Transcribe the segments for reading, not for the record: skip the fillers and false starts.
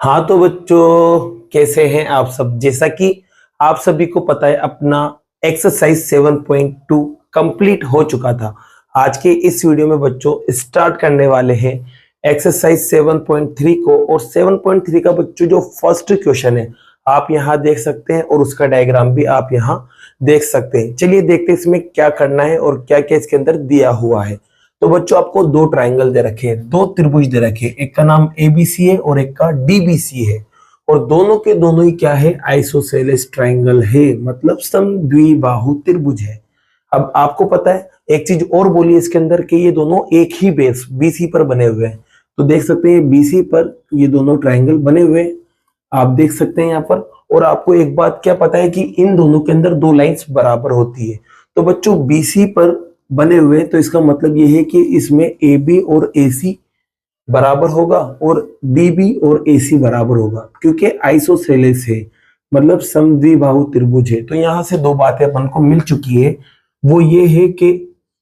हाँ तो बच्चों, कैसे हैं आप सब। जैसा कि आप सभी को पता है, अपना एक्सरसाइज 7.2 कंप्लीट हो चुका था। आज के इस वीडियो में बच्चों स्टार्ट करने वाले हैं एक्सरसाइज 7.3 को। और 7.3 का बच्चों जो फर्स्ट क्वेश्चन है आप यहाँ देख सकते हैं और उसका डायग्राम भी आप यहाँ देख सकते हैं। चलिए देखते हैं इसमें क्या करना है और क्या क्या इसके अंदर दिया हुआ है। तो बच्चों आपको दो ट्राइंगल दे रखे हैं, दो त्रिभुज दे रखे हैं, एक का नाम एबीसी है और एक का डीबीसी है। और दोनों के दोनों ही क्या है, आइसोसेलेस ट्राइंगल है, मतलब समद्विबाहु त्रिभुज है। अब आपको पता है एक चीज और बोली इसके अंदर कि ये दोनों एक ही बेस बीसी पर बने हुए हैं। तो देख सकते हैं बीसी पर ये दोनों ट्राइंगल बने हुए हैं, आप देख सकते हैं यहाँ पर। और आपको एक बात क्या पता है कि इन दोनों के अंदर दो लाइंस बराबर होती है। तो बच्चों बीसी पर बने हुए तो इसका मतलब ये है कि इसमें ए बी और ए सी बराबर होगा और डी बी और ए सी बराबर होगा, क्योंकि आइसोसेलेस है, मतलब समद्विबाहु त्रिभुज है। तो यहाँ से दो बातें अपन को मिल चुकी है। वो ये है कि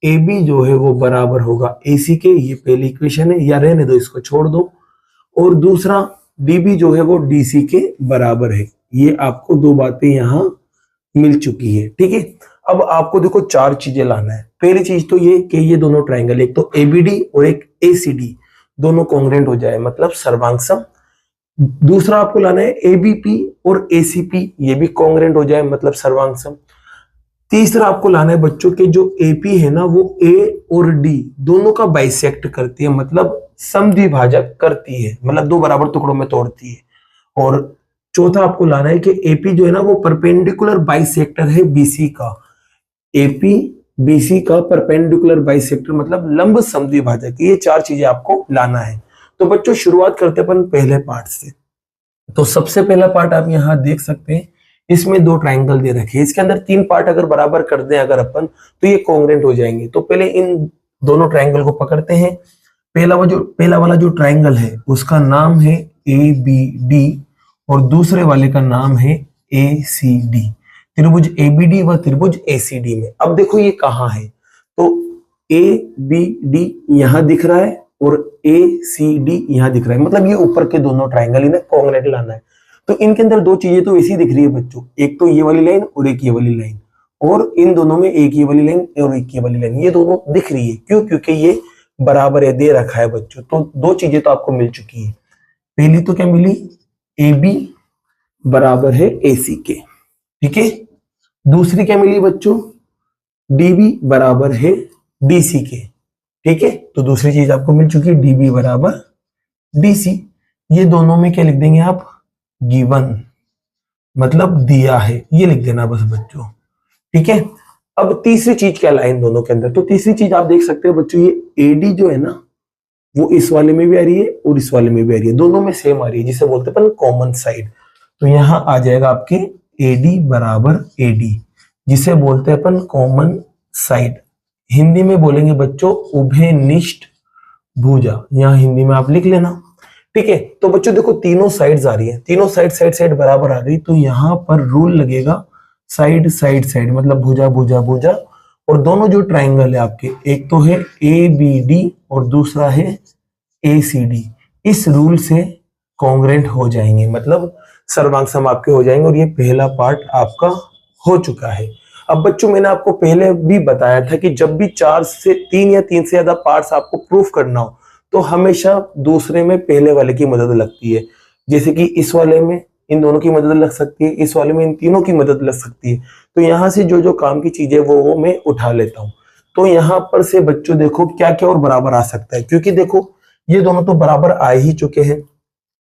ए बी जो है वो बराबर होगा ए सी के, ये पहली इक्वेशन है, या रहने दो इसको छोड़ दो। और दूसरा डी बी जो है वो डी सी के बराबर है। ये आपको दो बातें यहाँ मिल चुकी है, ठीक है। अब आपको देखो चार चीजें लाना है। पहली चीज तो ये कि ये दोनों ट्राइंगल, एक तो एबीडी और एक एसीडी, दोनों कॉन्ग्रुएंट हो जाए, मतलब सर्वांग। दूसरा आपको लाना है एबीपी और एसीपी, ये भी कॉन्ग्रुएंट हो जाए, मतलब सर्वांग। तीसरा आपको लाना है बच्चों के जो एपी है ना, वो ए और डी दोनों का बाइसेक्ट करती है, मतलब समद्विभाजक करती है, मतलब दो बराबर टुकड़ों में तोड़ती है। और चौथा आपको लाना है कि एपी जो है ना वो परपेंडिकुलर बाइसेक्टर है बीसी का। एपी बीसी का परपेंडिकुलर बाइसेक्टर, मतलब लंब समद्विभाजक। ये चार चीजें आपको लाना है। तो बच्चों शुरुआत करते हैं अपन पहले पार्ट से। तो सबसे पहला पार्ट आप यहाँ देख सकते हैं, इसमें दो ट्राइंगल दे रखे हैं, इसके अंदर तीन पार्ट अगर बराबर कर दें अगर अपन, तो ये कॉन्ग्रुएंट हो जाएंगे। तो पहले इन दोनों ट्राइंगल को पकड़ते हैं। पहला वाला जो ट्राइंगल है उसका नाम है ए बी डी और दूसरे वाले का नाम है ए सी डी। त्रिभुज एबीडी व त्रिभुज एसीडी में। अब देखो ये कहाँ है, तो ए बी डी यहाँ दिख रहा है और ए सी डी यहाँ दिख रहा है, मतलब ये ऊपर के दोनों ट्राइंगल इन्हें कॉन्ग्रुएंट लाना है। तो इनके अंदर दो चीजें तो ऐसी दिख रही है बच्चों, एक तो ये वाली लाइन और एक ये वाली लाइन, और इन दोनों में एक ये वाली लाइन और एक ये वाली लाइन, ये दोनों दिख रही है। क्यों? क्योंकि ये बराबर है, दे रखा है बच्चों। तो दो चीजें तो आपको मिल चुकी है। पहली तो क्या मिली, ए बी बराबर है ए सी के, ठीक है। दूसरी क्या मिली बच्चों, डीबी बराबर है डीसी के, ठीक है। तो दूसरी चीज आपको मिल चुकी है, डीबी बराबर डीसी। ये दोनों में क्या लिख देंगे आप, गिवन, मतलब दिया है, ये लिख देना बस बच्चों, ठीक है। अब तीसरी चीज क्या लाइन दोनों के अंदर, तो तीसरी चीज आप देख सकते हो बच्चों, ये एडी जो है ना वो इस वाले में भी आ रही है और इस वाले में भी आ रही है, दोनों में सेम आ रही है, जिसे बोलते हैं अपन कॉमन साइड। तो यहां आ जाएगा आपके एडी बराबर एडी, जिसे बोलते हैं अपन कॉमन साइड। हिंदी में बोलेंगे बच्चों उभयनिष्ठ भुजा, यहाँ हिंदी में आप लिख लेना, ठीक है। तो बच्चों देखो तीनों साइड्स आ रही है, तीनों साइड बराबर आ रही, तो यहाँ पर रूल लगेगा साइड साइड साइड, मतलब भुजा भुजा भुजा। और दोनों जो ट्राइंगल है आपके, एक तो है ए बी डी और दूसरा है ए सी डी, इस रूल से कॉन्ग्रुएंट हो जाएंगे, मतलब सर्वांग सम आपके हो जाएंगे। और ये पहला पार्ट आपका हो चुका है। अब बच्चों मैंने आपको पहले भी बताया था कि जब भी चार से तीन या तीन से ज्यादा पार्ट्स आपको प्रूफ करना हो तो हमेशा दूसरे में पहले वाले की मदद लगती है। जैसे कि इस वाले में इन दोनों की मदद लग सकती है, इस वाले में इन तीनों की मदद लग सकती है। तो यहाँ से जो जो काम की चीजें वो मैं उठा लेता हूँ। तो यहाँ पर से बच्चों देखो क्या क्या और बराबर आ सकता है, क्योंकि देखो ये दोनों तो बराबर आ ही चुके हैं,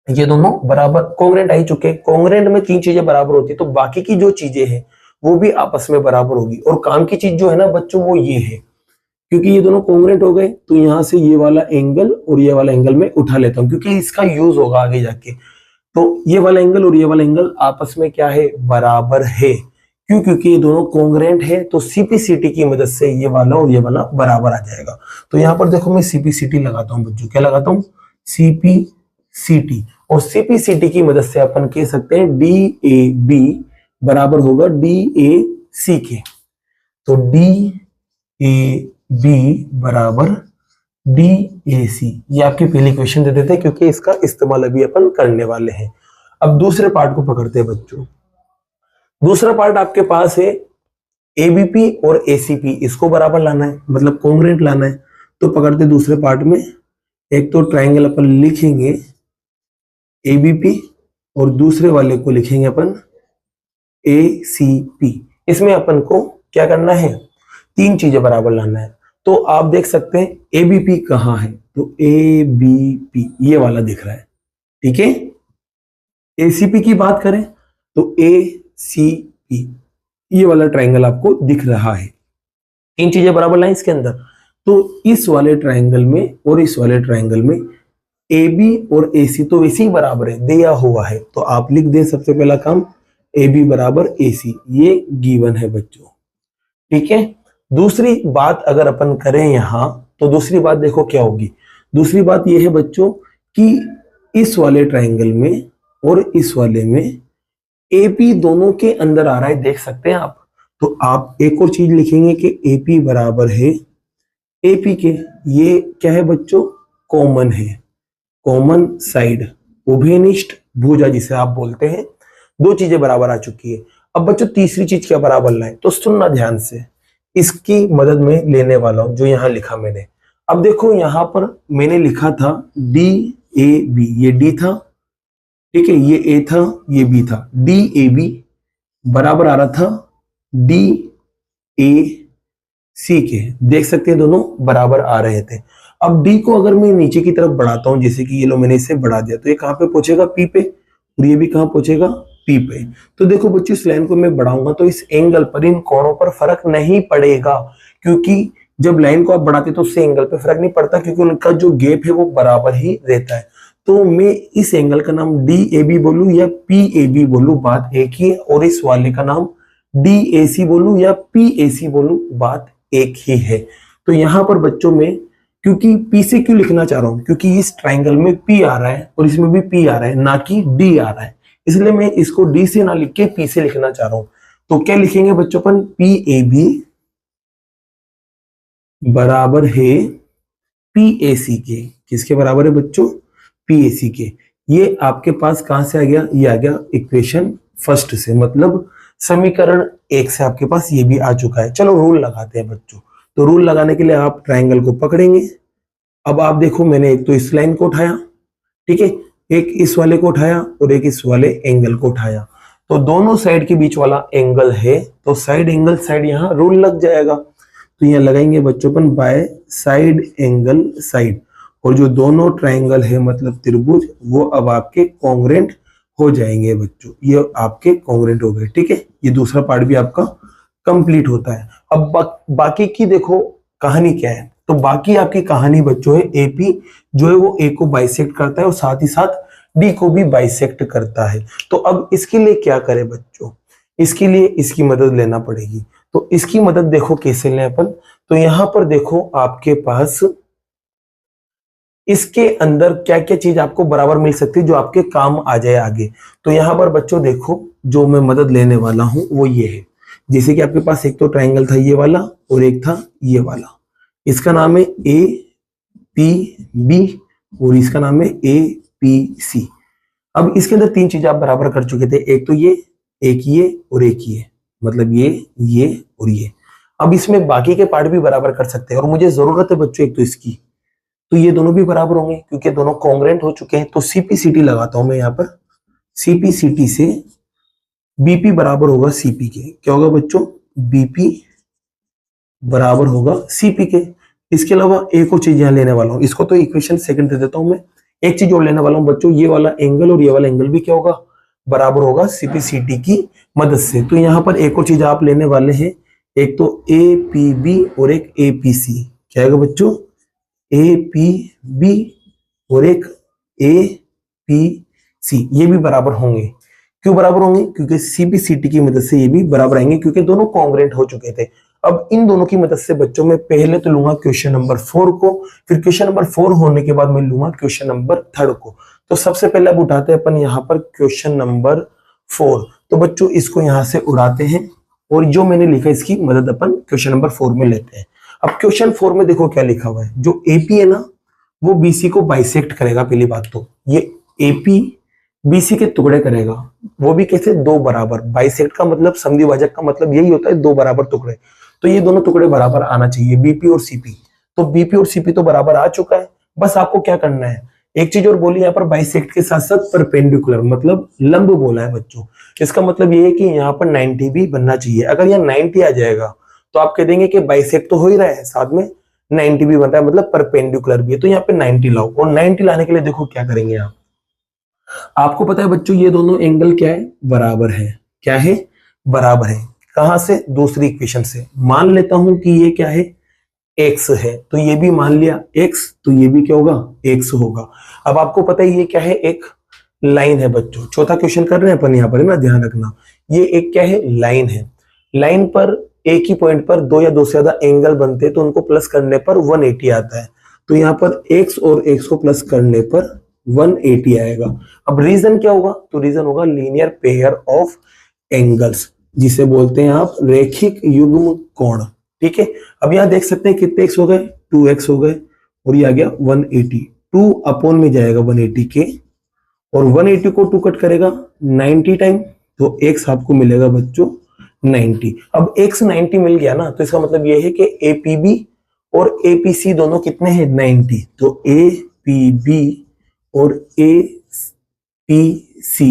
ये दोनों बराबर कॉन्ग्रुएंट आ ही चुके हैं। कॉन्ग्रुएंट में तीन चीजें बराबर होती है तो बाकी की जो चीजें हैं वो भी आपस में बराबर होगी। और काम की चीज जो है ना बच्चों वो ये है, क्योंकि ये दोनों कॉन्ग्रुएंट हो गए तो यहाँ से ये वाला एंगल और ये वाला एंगल में उठा लेता हूँ, क्योंकि इसका यूज होगा आगे जाके। तो ये वाला एंगल और ये वाला एंगल आपस में क्या है, बराबर है। क्यों? क्योंकि ये दोनों कॉन्ग्रुएंट है, तो सीपीसीटी की मदद से ये वाला और ये वाला बराबर आ जाएगा। तो यहाँ पर देखो मैं सीपीसीटी लगाता हूँ बच्चों, क्या लगाता हूँ, सीपीसीटी। और सीपीसीटी की मदद से अपन कह सकते हैं डी ए बी बराबर होगा डी ए सी के। तो डी ए बी बराबर DAC, ये आपकी पहली क्वेश्चन दे देते हैं क्योंकि इसका इस्तेमाल अभी अपन करने वाले हैं। अब दूसरे पार्ट को पकड़ते हैं बच्चों। दूसरा पार्ट आपके पास है ABP और ACP, इसको बराबर लाना है, मतलब कॉन्ग्रुएंट लाना है। तो पकड़ते दूसरे पार्ट में, एक तो ट्राइंगल अपन लिखेंगे ABP और दूसरे वाले को लिखेंगे अपन ACP। इसमें अपन को क्या करना है, तीन चीजें बराबर लाना है। तो आप देख सकते हैं ABP कहाँ है, तो ABP ये वाला दिख रहा है, ठीक है। ACP की बात करें तो ACP ये वाला ट्राइंगल आपको दिख रहा है। तीन चीजें बराबर लाइन इसके अंदर। तो इस वाले ट्राइंगल में और इस वाले ट्राइंगल में AB और AC तो वैसे ही बराबर है, दिया हुआ है। तो आप लिख दें सबसे पहला काम AB बराबर AC, ये गिवन है बच्चों, ठीक है। दूसरी बात अगर अपन करें यहां, तो दूसरी बात देखो क्या होगी। दूसरी बात ये है बच्चों कि इस वाले ट्राइंगल में और इस वाले में AP दोनों के अंदर आ रहा है, देख सकते हैं आप। तो आप एक और चीज लिखेंगे कि AP बराबर है AP के, ये क्या है बच्चों, कॉमन है, कॉमन साइड, उभयनिष्ठ भुजा जिसे आप बोलते हैं। दो चीजें बराबर आ चुकी है। अब बच्चों तीसरी चीज क्या बराबर लाए, तो सुनना ध्यान से, इसकी मदद में लेने वाला हूं जो यहां लिखा मैंने। अब देखो यहां पर मैंने लिखा था DAB, ये D था, ठीक है, ये A था, ये B था। DAB बराबर आ रहा था DAC के, देख सकते हैं दोनों बराबर आ रहे थे। अब D को अगर मैं नीचे की तरफ बढ़ाता हूं, जैसे कि ये लो मैंने इसे बढ़ा दिया, तो ये कहां पे पहुंचेगा, P पे, और ये भी कहां पहुंचेगा, P पे। तो देखो बच्चों इस लाइन को मैं बढ़ाऊंगा तो इस एंगल पर, इन कोणों पर फर्क नहीं पड़ेगा, क्योंकि जब लाइन को आप बढ़ाते तो उससे एंगल पे फर्क नहीं पड़ता, क्योंकि उनका जो गैप है वो बराबर ही रहता है। तो मैं इस एंगल का नाम DAB बोलूं या PAB बोलूं, बात एक ही है। और इस वाले का नाम DAC बोलूं या PAC बोलूं, बात एक ही है। तो यहां पर बच्चों में, क्योंकि P से क्यों लिखना चाह रहा हूं, क्योंकि इस ट्राइंगल में P आ रहा है और इसमें भी P आ रहा है, ना कि D आ रहा है, इसलिए मैं इसको D से ना लिख के P से लिखना चाह रहा हूं। तो क्या लिखेंगे बच्चों अपन, PAB बराबर है PAC के, किसके बराबर है बच्चों, PAC के। ये आपके पास कहां से आ गया, ये आ गया इक्वेशन फर्स्ट से, मतलब समीकरण 1 से आपके पास ये भी आ चुका है। चलो रूल लगाते हैं बच्चों। तो रूल लगाने के लिए आप ट्राइंगल को पकड़ेंगे। अब आप देखो मैंने एक तो इस लाइन को उठाया, ठीक है, एक इस वाले को उठाया और एक इस वाले एंगल को उठाया। तो दोनों साइड के बीच वाला एंगल है, तो साइड एंगल साइड यहां रूल लग जाएगा। तो यहां लगाएंगे बच्चों अपन बाय साइड एंगल साइड, और जो दोनों ट्राइंगल है मतलब त्रिभुज, वो अब आपके कॉन्ग्रुएंट हो जाएंगे बच्चों, ये आपके कॉन्ग्रुएंट हो गए, ठीक है। ये दूसरा पार्ट भी आपका कंप्लीट होता है। अब बाकी की देखो कहानी क्या है। तो बाकी आपकी कहानी बच्चों है AP जो है वो A को बाइसेक्ट करता है और साथ ही साथ D को भी बाइसेक्ट करता है। तो अब इसके लिए क्या करें बच्चों, इसके लिए इसकी मदद लेना पड़ेगी। तो इसकी मदद देखो कैसे लें अपन। तो यहां पर देखो आपके पास इसके अंदर क्या क्या चीज आपको बराबर मिल सकती है जो आपके काम आ जाए आगे। तो यहां पर बच्चों देखो जो मैं मदद लेने वाला हूं वो ये है, जैसे कि आपके पास एक तो ट्राइंगल था ये वाला और एक था ये वाला, इसका नाम है APB और इसका नाम है APC। अब इसके अंदर तीन चीजें आप बराबर कर चुके थे, एक तो ये, एक ये और एक ये, मतलब ये और ये। अब इसमें बाकी के पार्ट भी बराबर कर सकते हैं, और मुझे जरूरत है बच्चों एक तो इसकी, तो ये दोनों भी बराबर होंगे क्योंकि दोनों कॉन्ग्रुएंट हो चुके हैं। तो CPCT लगाता हूं मैं यहां पर, CPCT से BP बराबर होगा CP के। क्या होगा बच्चों, BP बराबर होगा CP के। इसके अलावा एक और चीज यहां लेने वाला हूं, इसको तो इक्वेशन सेकंड दे देता हूं मैं। एक चीज और लेने वाला हूं बच्चों, ये वाला एंगल और ये वाला एंगल भी क्या होगा, बराबर होगा CPCT की मदद से। तो यहां पर एक और चीज आप लेने वाले हैं, एक तो APB और एक APC। क्या होगा बच्चों, APB और एक APC, ये भी बराबर होंगे। क्यों बराबर होंगे, क्योंकि CPCT की मदद से ये भी बराबर आएंगे, क्योंकि दोनों कॉन्ग्रुएंट हो चुके थे। अब इन दोनों की मदद से बच्चों में पहले तो लूंगा क्वेश्चन नंबर 4 को, फिर क्वेश्चन नंबर 4 होने के बाद मैं लूंगा क्वेश्चन नंबर 3 को। तो सबसे पहले अब उठाते हैं अपन यहाँ पर क्वेश्चन नंबर 4। तो बच्चों इसको यहां से उड़ाते हैं और जो मैंने लिखा इसकी मदद अपन क्वेश्चन नंबर 4 में लेते हैं। अब क्वेश्चन 4 में देखो क्या लिखा हुआ है, जो एपी है ना वो बीसी को बाइसेक्ट करेगा। पहली बात तो ये एपी बीसी के टुकड़े करेगा, वो भी कैसे, दो बराबर। बाइसेक्ट का मतलब, संधि भाजक का मतलब यही होता है, दो बराबर टुकड़े। तो ये दोनों टुकड़े बराबर आना चाहिए, बीपी और सीपी। तो बीपी और सीपी तो बराबर आ चुका है। बस आपको क्या करना है, एक चीज और बोली यहाँ पर, बाइसेक्ट के साथ साथ परपेंडिकुलर, मतलब लंब बोला है बच्चों। इसका मतलब ये है कि यहाँ पर 90 भी बनना चाहिए। अगर यहाँ 90 आ जाएगा तो आप कह देंगे कि बाइसेक्ट तो हो ही रहा है, साथ में 90 भी बन रहा है, मतलब परपेंडिकुलर भी है। तो यहाँ पे 90 लाओ, और 90 लाने के लिए देखो क्या करेंगे आप। आपको पता है बच्चों ये दोनों एंगल क्या है, बराबर है। क्या है, बराबर है। कहां से, दूसरी इक्वेशन से। मान लेता हूं कि ये क्या है, x है, तो ये भी मान लिया x, तो ये भी क्या होगा, x होगा। अब आपको पता है ये क्या है, एक लाइन है बच्चों। चौथा क्वेश्चन कर रहे हैं अपन यहाँ पर, है ना, ध्यान रखना। ये एक क्या है, लाइन है। लाइन पर एक ही पॉइंट पर दो या दो से ज्यादा एंगल बनते हैं तो उनको प्लस करने पर 180 आता है। तो यहाँ पर x और x को प्लस करने पर 180 आएगा। अब रीजन क्या होगा, तो रीजन होगा लीनियर पेयर ऑफ एंगल्स, जिसे बोलते हैं आप रेखिक युग्म कोण। ठीक है, अब यहाँ देख सकते हैं कितने x हो गए, 2x हो गए, और ये आ गया 180। 2 अपॉन में जाएगा 180 के, और 180 को 2 कट करेगा 90 टाइम, तो x आपको मिलेगा बच्चों 90। अब x 90 मिल गया ना, तो इसका मतलब ये है कि APB और APC दोनों कितने हैं, 90। तो APB और APC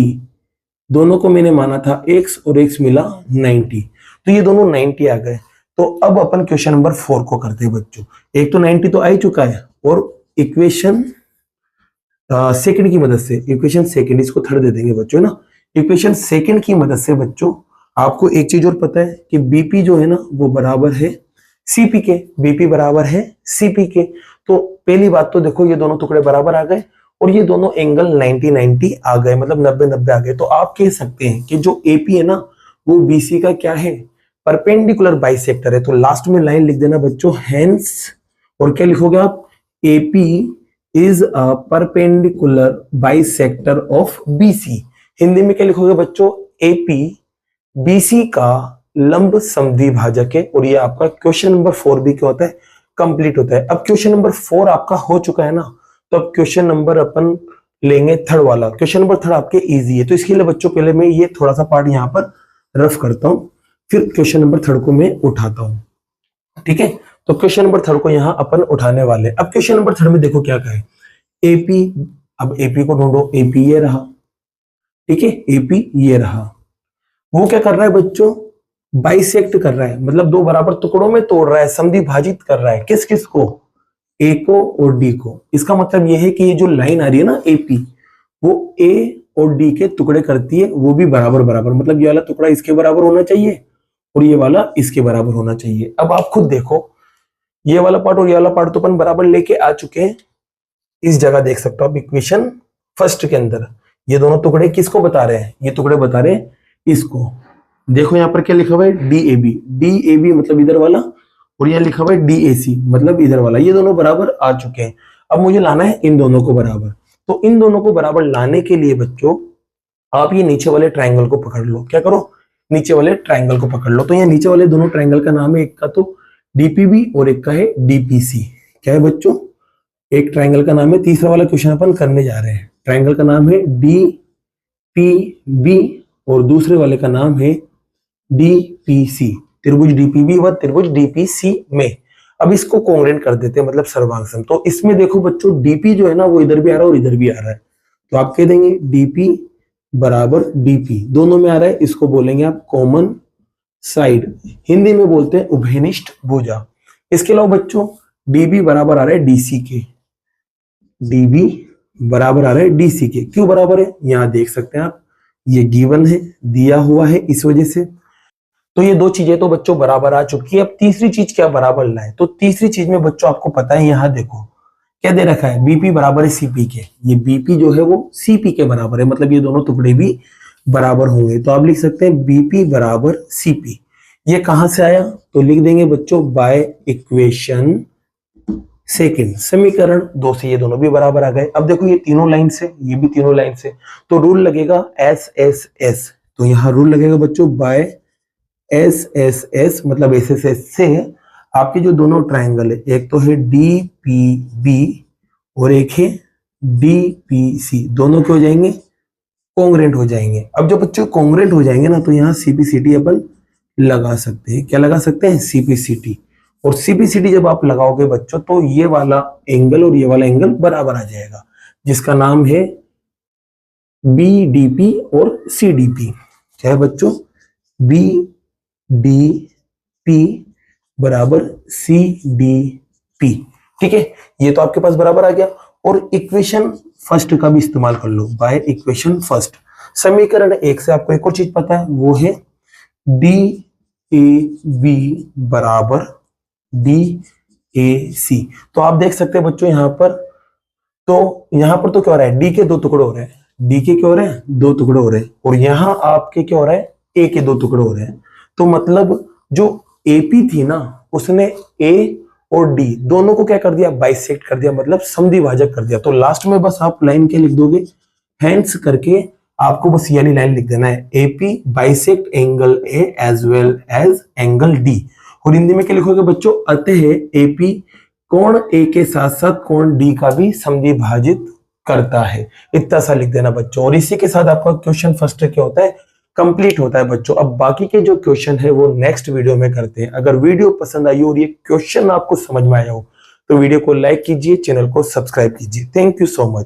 दोनों को मैंने माना था x, और x मिला 90, तो ये दोनों 90 आ गए। तो अब अपन क्वेश्चन नंबर 4 को करते हैं बच्चों। एक तो 90 तो आ ही चुका है, और इक्वेशन सेकंड की मदद से, इक्वेशन सेकंड, इसको थर्ड दे देंगे बच्चों, है ना। इक्वेशन सेकंड की मदद से बच्चों आपको एक चीज और पता है कि बीपी जो है ना वो बराबर है सीपी के। बीपी बराबर है सीपी के। तो पहली बात तो देखो ये दोनों टुकड़े बराबर आ गए, और ये दोनों एंगल 90-90 आ गए, मतलब 90-90 आ गए। तो आप कह सकते हैं कि जो एपी है ना वो बीसी का क्या है, परपेंडिकुलर बाइसेक्टर है। तो लास्ट में लाइन लिख देना बच्चों, हेंस, और क्या लिखोगे आप, AP is a perpendicular bisector of BC. Hindi में क्या लिखोगे बच्चों, एपी बीसी का लंब समद्वि भाजक है। और ये आपका क्वेश्चन नंबर 4 भी क्या होता है, कंप्लीट होता है। अब क्वेश्चन नंबर 4 आपका हो चुका है ना, तो अब क्वेश्चन नंबर अपन लेंगे थर्ड वाला। क्वेश्चन नंबर थर्ड आपके इजी है, तो इसके लिए बच्चों पहले मैं ये थोड़ा सा पार्ट यहाँ पर रफ करता हूं, फिर क्वेश्चन नंबर थर्ड को मैं उठाता हूं। ठीक है, तो क्वेश्चन नंबर थर्ड को यहाँ अपन उठाने वाले। अब क्वेश्चन नंबर थर्ड में देखो क्या कहे, एपी। अब एपी को ढूंढो, एपी ये रहा, ठीक है, एपी ये रहा। वो क्या कर रहा है बच्चों, बाइसेक्ट कर रहा है, मतलब दो बराबर टुकड़ों में तोड़ रहा है, समद्वि भाजित कर रहा है। किस किस को, ए को और डी को। इसका मतलब ये है कि ये जो लाइन आ रही है ना एपी, वो ए और डी के टुकड़े करती है, वो भी बराबर बराबर, मतलब ये वाला टुकड़ा इसके बराबर होना चाहिए और ये वाला इसके बराबर होना चाहिए। अब आप खुद देखो, ये वाला पार्ट और ये वाला पार्ट तो अपन बराबर लेके आ चुके हैं। इस जगह देख सकते हो आप इक्वेशन फर्स्ट के अंदर, ये दोनों टुकड़े किसको बता रहे हैं, ये टुकड़े बता रहे हैं इसको। देखो यहाँ पर क्या लिखा हुआ है, D A B. D A B मतलब इधर वाला, और यहाँ लिखा हुआ है डी ए सी मतलब इधर वाला। ये दोनों बराबर आ चुके हैं। अब मुझे लाना है इन दोनों को बराबर। तो इन दोनों को बराबर लाने के लिए बच्चों आप ये नीचे वाले ट्राइंगल को पकड़ लो। क्या करो, नीचे वाले ट्राइंगल को पकड़ लो। तो यहाँ नीचे वाले दोनों ट्राइंगल का नाम है, एक का तो डीपीबी और एक का है डीपीसी। क्या है बच्चों, एक ट्राइंगल का नाम है, तीसरा वाला क्वेश्चन अपन करने जा रहे हैं। ट्राइंगल का नाम है डीपीबी और दूसरे वाले का नाम है डीपीसी। त्रिभुज डीपीबी व त्रिभुज डीपीसी में। अब इसको कॉन्ग्रुएंट कर देते हैं, मतलब सर्वांग। तो इसमें देखो बच्चों, डीपी जो है ना वो इधर भी आ रहा है और इधर भी आ रहा है। तो आप कह देंगे डीपी बराबर डीपी, दोनों में आ रहा है, इसको बोलेंगे आप कॉमन साइड। हिंदी में बोलते हैं उभयनिष्ठ भुजा। इसके अलावा बच्चों डीबी बराबर आ रहा है डीसी के। डीबी बराबर आ रहा है डीसी के। क्यों बराबर है, यहां देख सकते हैं आप, ये गिवन है, दिया हुआ है, इस वजह से। तो ये दो चीजें तो बच्चों बराबर आ चुकी है। अब तीसरी चीज क्या बराबर लाए, तो तीसरी चीज में बच्चों आपको पता है, यहां देखो क्या दे रखा है, बीपी बराबर है सीपी के। ये बीपी जो है वो सीपी के बराबर है, मतलब ये दोनों टुकड़े भी बराबर होंगे। तो आप लिख सकते हैं बीपी बराबर सीपी। ये कहां से आया, तो लिख देंगे बच्चों बाय इक्वेशन सेकंड, समीकरण 2 से ये दोनों भी बराबर आ गए। अब देखो ये तीनों लाइन से, ये भी तीनों लाइन से, तो रूल लगेगा एस एस एस। तो यहां रूल लगेगा बच्चों बाय एस एस एस, मतलब एस एस एस से आपके जो दोनों ट्रायंगल है, एक तो है DPB और एक है DPC, दोनों क्या हो जाएंगे, कॉन्ग्रेंट हो जाएंगे। अब जब बच्चों कॉन्ग्रेंट हो जाएंगे ना तो यहाँ CPCT अपन लगा सकते हैं। क्या लगा सकते हैं, CPCT। और CPCT जब आप लगाओगे बच्चों तो ये वाला एंगल और ये वाला एंगल बराबर आ जाएगा, जिसका नाम है BDP और CDP। क्या है बच्चों, BDP बराबर CDP। ठीक है, ये तो आपके पास बराबर आ गया। और इक्वेशन फर्स्ट का भी इस्तेमाल कर लो, बाय इक्वेशन फर्स्ट। समीकरण 1 से आपको एक और चीज पता है, वो है DAB बराबर DAC। तो आप देख सकते हैं बच्चों यहाँ पर तो क्या हो रहा है, D के 2 टुकड़े हो रहे हैं, D के क्या हो रहे हैं, 2 टुकड़े हो रहे हैं, और यहाँ आपके क्या हो रहा है, A के 2 टुकड़े हो रहे हैं। तो मतलब जो AP थी ना, उसने A और D दोनों को क्या कर दिया, बाइसेक्ट कर दिया, मतलब समद्विभाजक कर दिया। तो लास्ट में बस आप लाइन क्या लिख दोगे, हेंस करके आपको बस ये वाली लाइन लिख देना है, AP bisect angle A as well as angle D। और हिंदी में क्या लिखोगे बच्चों, अतः AP कोण A के साथ साथ कोण D का भी समद्विभाजित करता है। इतना सा लिख देना बच्चों। और इसी के साथ आपका क्वेश्चन फर्स्ट क्या होता है, कंप्लीट होता है बच्चों। अब बाकी के जो क्वेश्चन है वो नेक्स्ट वीडियो में करते हैं। अगर वीडियो पसंद आई और ये क्वेश्चन आपको समझ में आया हो तो वीडियो को लाइक कीजिए, चैनल को सब्सक्राइब कीजिए। Thank you so much.